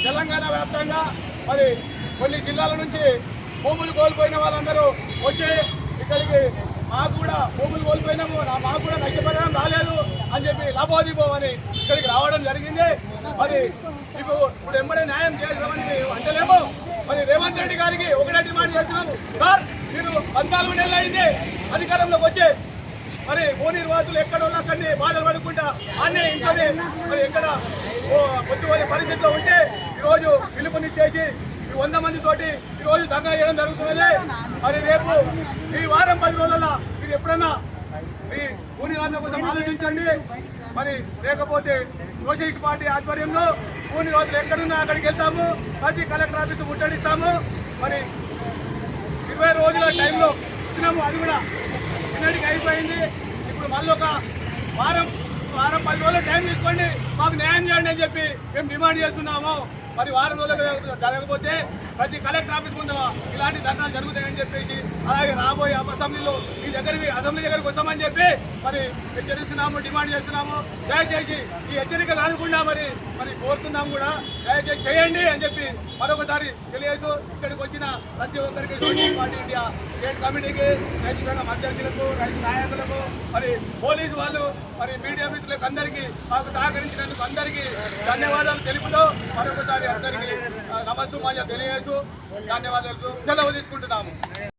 తెలంగాణ వ్యాప్తంగా మరి కొన్ని జిల్లాల నుంచి భూములు కోల్పోయిన వాళ్ళందరూ వచ్చి ఇక్కడికి మాకు కూడా భూములు కోల్పోయినాము, మాకు కూడా నష్టపరిహారం రాలేదు అని చెప్పి లాభోదిపోవని ఇక్కడికి రావడం జరిగింది. మరి ఇప్పుడు ఎంబడే న్యాయం చేద్దామని అంటలేము. మరి రేవంత్ రెడ్డి గారికి ఒకటే డిమాండ్ చేస్తున్నాము, సార్ మీరు 14 నెలలు అయింది అధికారంలోకి వచ్చే, మరి భూ నిర్వాసులు ఎక్కడో అక్కడిని బాధలు పడుకుంటా అన్నీ ఇంట్లోనే మరి ఎక్కడ పొద్దుపోయే పరిస్థితిలో ఉంటే ఈరోజు పిలుపునిచ్చేసి 100 మందితోటి ఈరోజు ధర్నా చేయడం జరుగుతున్నది. మరి రేపు ఈ వారం 10 రోజుల్లో మీరు ఎప్పుడన్నా మీ భూ నిర్వాహణ కోసం ఆలోచించండి. మరి లేకపోతే సోషలిస్ట్ పార్టీ ఆధ్వర్యంలో భూ నిర్వాహకులు ఎక్కడున్నా అక్కడికి వెళ్తాము, ప్రతి కలెక్టర్ ఆఫీసు ముట్టడిస్తాము. మరి 20 రోజుల టైంలో ఇచ్చినాము, అది కూడా నిన్నటికి అయిపోయింది. ఇప్పుడు మళ్ళీ ఒక వారం 10 రోజులు టైం తీసుకోండి, మాకు న్యాయం చేయండి అని చెప్పి మేము డిమాండ్ చేస్తున్నాము. మరి వారం రోజులు జరగకపోతే ప్రతి కలెక్టర్ ఆఫీస్ ముందు ఇలాంటి ధర్నాలు జరుగుతాయని చెప్పేసి, అలాగే రాబోయే అసెంబ్లీలో అసెంబ్లీ దగ్గరికి వస్తామని చెప్పి మరి హెచ్చరిస్తున్నాము, డిమాండ్ చేస్తున్నాము. దయచేసి ఈ హెచ్చరిక కానుకుండా మరి కోరుతున్నాము కూడా, దయచేసి చేయండి అని చెప్పి మరొకసారి తెలియజేస్తూ ఇక్కడికి వచ్చిన ప్రతి ఒక్కరికి సోషల్ పార్టీ ఇండియా స్టేట్ కమిటీకి, రైతు సంఘం అధ్యక్షులకు, రైతు నాయకులకు, మరి పోలీసు వాళ్ళు, మరి మీడియా మిత్రులకు అందరికీ మాకు సహకరించినందుకు అందరికీ ధన్యవాదాలు తెలుపుతూ మరొకసారి అందరికీ నమస్సు మాజా తెలియజేస్తూ ధన్యవాదాలు సెలవు తీసుకుంటున్నాము.